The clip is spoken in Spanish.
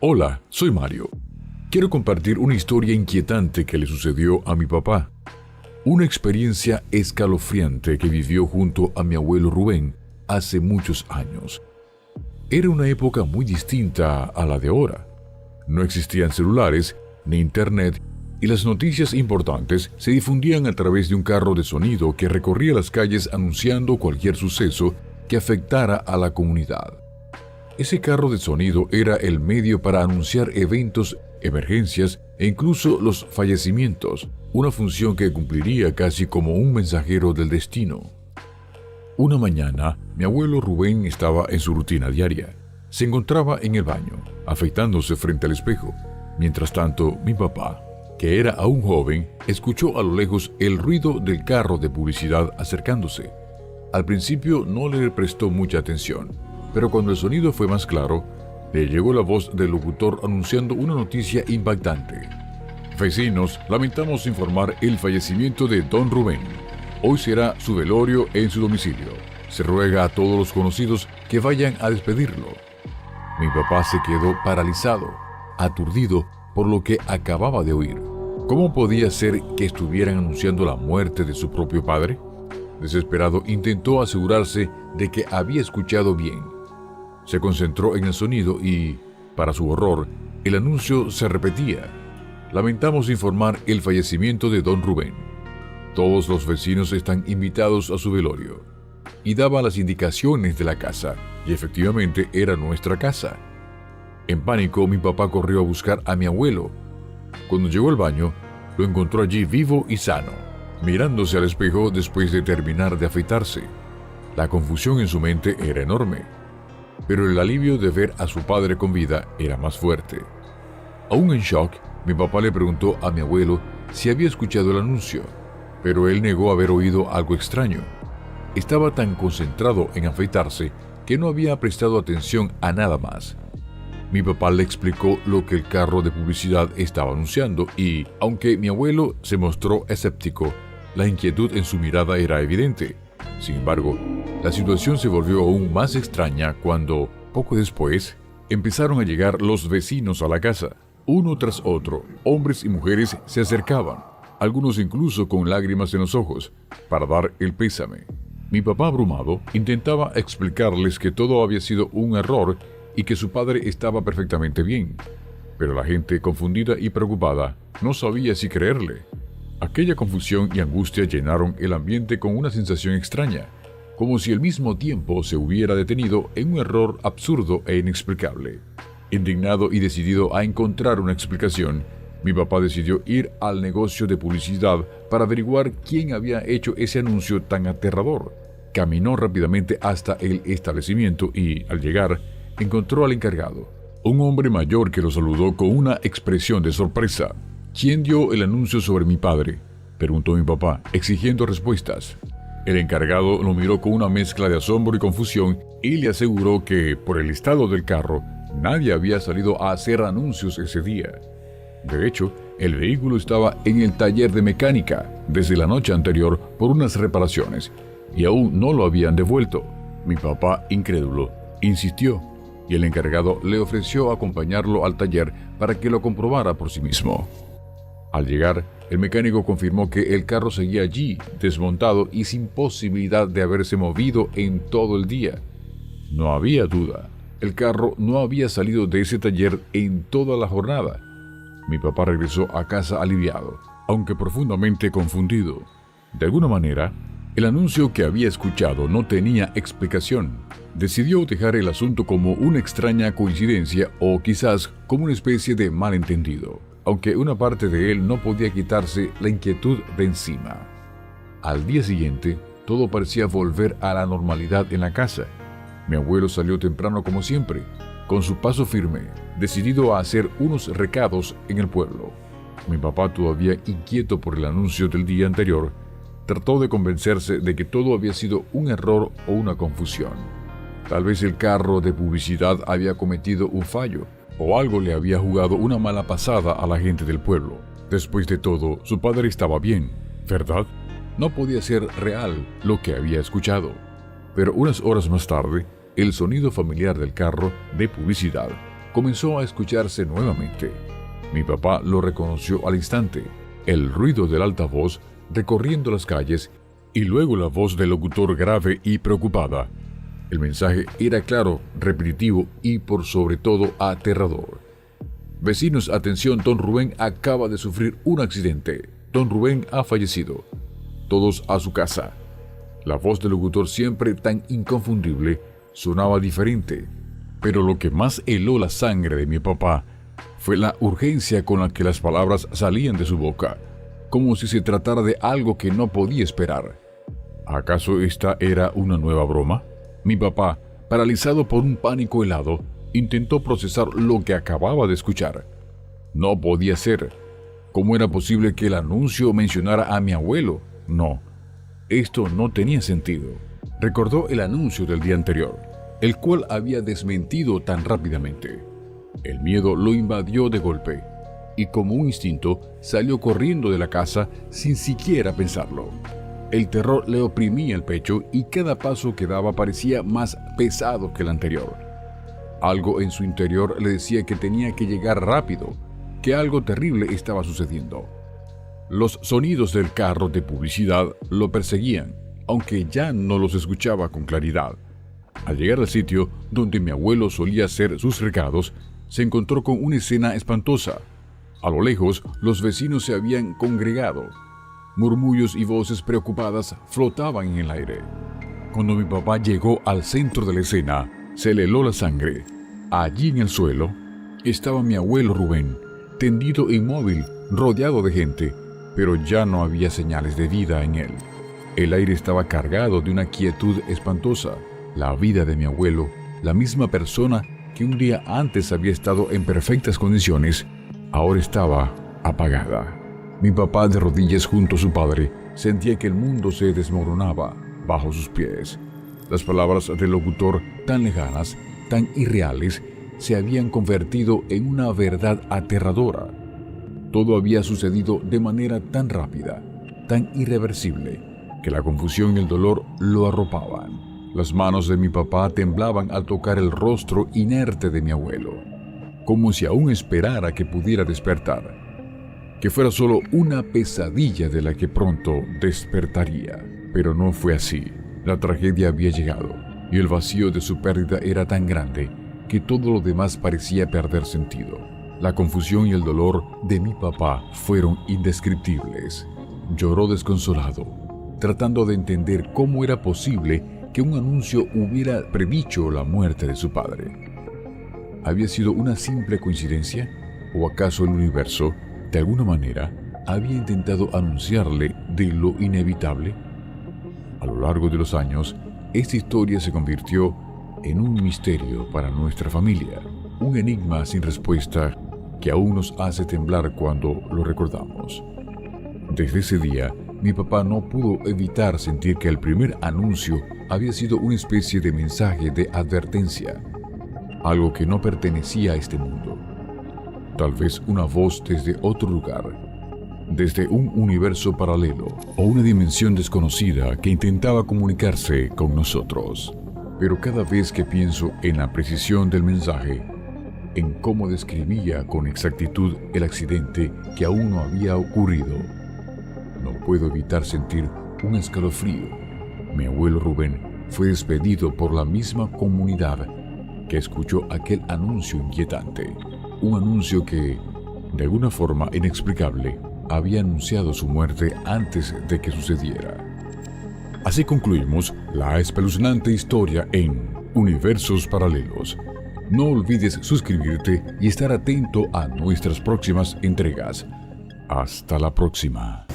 Hola, soy Mario. Quiero compartir una historia inquietante que le sucedió a mi papá. Una experiencia escalofriante que vivió junto a mi abuelo Rubén hace muchos años. Era una época muy distinta a la de ahora. No existían celulares ni internet y las noticias importantes se difundían a través de un carro de sonido que recorría las calles anunciando cualquier suceso que afectara a la comunidad. Ese carro de sonido era el medio para anunciar eventos, emergencias e incluso los fallecimientos, una función que cumpliría casi como un mensajero del destino. Una mañana, mi abuelo Rubén estaba en su rutina diaria. Se encontraba en el baño, afeitándose frente al espejo. Mientras tanto, mi papá, que era aún joven, escuchó a lo lejos el ruido del carro de publicidad acercándose. Al principio no le prestó mucha atención, pero cuando el sonido fue más claro, le llegó la voz del locutor anunciando una noticia impactante. Vecinos, lamentamos informar el fallecimiento de Don Rubén. Hoy será su velorio en su domicilio. Se ruega a todos los conocidos que vayan a despedirlo. Mi papá se quedó paralizado, aturdido por lo que acababa de oír. ¿Cómo podía ser que estuvieran anunciando la muerte de su propio padre? Desesperado, intentó asegurarse de que había escuchado bien. Se concentró en el sonido y, para su horror, el anuncio se repetía. Lamentamos informar el fallecimiento de Don Rubén. Todos los vecinos están invitados a su velorio. Y daba las indicaciones de la casa, y efectivamente era nuestra casa. En pánico, mi papá corrió a buscar a mi abuelo. Cuando llegó al baño, lo encontró allí vivo y sano, mirándose al espejo después de terminar de afeitarse. La confusión en su mente era enorme, pero el alivio de ver a su padre con vida era más fuerte. Aún en shock, mi papá le preguntó a mi abuelo si había escuchado el anuncio, pero él negó haber oído algo extraño. Estaba tan concentrado en afeitarse que no había prestado atención a nada más. Mi papá le explicó lo que el carro de publicidad estaba anunciando y, aunque mi abuelo se mostró escéptico, la inquietud en su mirada era evidente. Sin embargo, la situación se volvió aún más extraña cuando, poco después, empezaron a llegar los vecinos a la casa. Uno tras otro, hombres y mujeres se acercaban, algunos incluso con lágrimas en los ojos, para dar el pésame. Mi papá, abrumado, intentaba explicarles que todo había sido un error y que su padre estaba perfectamente bien. Pero la gente, confundida y preocupada, no sabía si creerle. Aquella confusión y angustia llenaron el ambiente con una sensación extraña, como si el mismo tiempo se hubiera detenido en un error absurdo e inexplicable. Indignado y decidido a encontrar una explicación, mi papá decidió ir al negocio de publicidad para averiguar quién había hecho ese anuncio tan aterrador. Caminó rápidamente hasta el establecimiento y, al llegar, encontró al encargado, un hombre mayor que lo saludó con una expresión de sorpresa. ¿Quién dio el anuncio sobre mi padre?, preguntó mi papá, exigiendo respuestas. El encargado lo miró con una mezcla de asombro y confusión y le aseguró que, por el estado del carro, nadie había salido a hacer anuncios ese día. De hecho, el vehículo estaba en el taller de mecánica desde la noche anterior por unas reparaciones y aún no lo habían devuelto. Mi papá, incrédulo, insistió y el encargado le ofreció acompañarlo al taller para que lo comprobara por sí mismo. Al llegar, el mecánico confirmó que el carro seguía allí, desmontado y sin posibilidad de haberse movido en todo el día. No había duda, el carro no había salido de ese taller en toda la jornada. Mi papá regresó a casa aliviado, aunque profundamente confundido. De alguna manera, el anuncio que había escuchado no tenía explicación. Decidió dejar el asunto como una extraña coincidencia o quizás como una especie de malentendido, aunque una parte de él no podía quitarse la inquietud de encima. Al día siguiente, todo parecía volver a la normalidad en la casa. Mi abuelo salió temprano como siempre, con su paso firme, decidido a hacer unos recados en el pueblo. Mi papá, todavía inquieto por el anuncio del día anterior, trató de convencerse de que todo había sido un error o una confusión. Tal vez el carro de publicidad había cometido un fallo, o algo le había jugado una mala pasada a la gente del pueblo. Después de todo, su padre estaba bien, ¿verdad? No podía ser real lo que había escuchado. Pero unas horas más tarde, el sonido familiar del carro de publicidad comenzó a escucharse nuevamente. Mi papá lo reconoció al instante. El ruido del altavoz recorriendo las calles y luego la voz del locutor grave y preocupada. El mensaje era claro, repetitivo y por sobre todo aterrador. Vecinos, atención, don Rubén acaba de sufrir un accidente. Don Rubén ha fallecido. Todos a su casa. La voz del locutor, siempre tan inconfundible, sonaba diferente. Pero lo que más heló la sangre de mi papá fue la urgencia con la que las palabras salían de su boca, como si se tratara de algo que no podía esperar. ¿Acaso esta era una nueva broma? Mi papá, paralizado por un pánico helado, intentó procesar lo que acababa de escuchar. No podía ser. ¿Cómo era posible que el anuncio mencionara a mi abuelo? No, esto no tenía sentido. Recordó el anuncio del día anterior, el cual había desmentido tan rápidamente. El miedo lo invadió de golpe, y como un instinto salió corriendo de la casa sin siquiera pensarlo. El terror le oprimía el pecho y cada paso que daba parecía más pesado que el anterior. Algo en su interior le decía que tenía que llegar rápido, que algo terrible estaba sucediendo. Los sonidos del carro de publicidad lo perseguían, aunque ya no los escuchaba con claridad. Al llegar al sitio donde mi abuelo solía hacer sus recados, se encontró con una escena espantosa. A lo lejos, los vecinos se habían congregado. Murmullos y voces preocupadas flotaban en el aire. Cuando mi papá llegó al centro de la escena, se le heló la sangre. Allí en el suelo estaba mi abuelo Rubén, tendido inmóvil, rodeado de gente, pero ya no había señales de vida en él. El aire estaba cargado de una quietud espantosa. La vida de mi abuelo, la misma persona que un día antes había estado en perfectas condiciones, ahora estaba apagada. Mi papá, de rodillas junto a su padre, sentía que el mundo se desmoronaba bajo sus pies. Las palabras del locutor, tan lejanas, tan irreales, se habían convertido en una verdad aterradora. Todo había sucedido de manera tan rápida, tan irreversible, que la confusión y el dolor lo arropaban. Las manos de mi papá temblaban al tocar el rostro inerte de mi abuelo, como si aún esperara que pudiera despertar, que fuera solo una pesadilla de la que pronto despertaría. Pero no fue así. La tragedia había llegado, y el vacío de su pérdida era tan grande que todo lo demás parecía perder sentido. La confusión y el dolor de mi papá fueron indescriptibles. Lloró desconsolado, tratando de entender cómo era posible que un anuncio hubiera predicho la muerte de su padre. ¿Había sido una simple coincidencia? ¿O acaso el universo, de alguna manera, había intentado anunciarle de lo inevitable? A lo largo de los años, esta historia se convirtió en un misterio para nuestra familia, un enigma sin respuesta que aún nos hace temblar cuando lo recordamos. Desde ese día, mi papá no pudo evitar sentir que el primer anuncio había sido una especie de mensaje de advertencia, algo que no pertenecía a este mundo. Tal vez una voz desde otro lugar, desde un universo paralelo o una dimensión desconocida que intentaba comunicarse con nosotros. Pero cada vez que pienso en la precisión del mensaje, en cómo describía con exactitud el accidente que aún no había ocurrido, no puedo evitar sentir un escalofrío. Mi abuelo Rubén fue despedido por la misma comunidad que escuchó aquel anuncio inquietante. Un anuncio que, de alguna forma inexplicable, había anunciado su muerte antes de que sucediera. Así concluimos la espeluznante historia en Universos Paralelos. No olvides suscribirte y estar atento a nuestras próximas entregas. Hasta la próxima.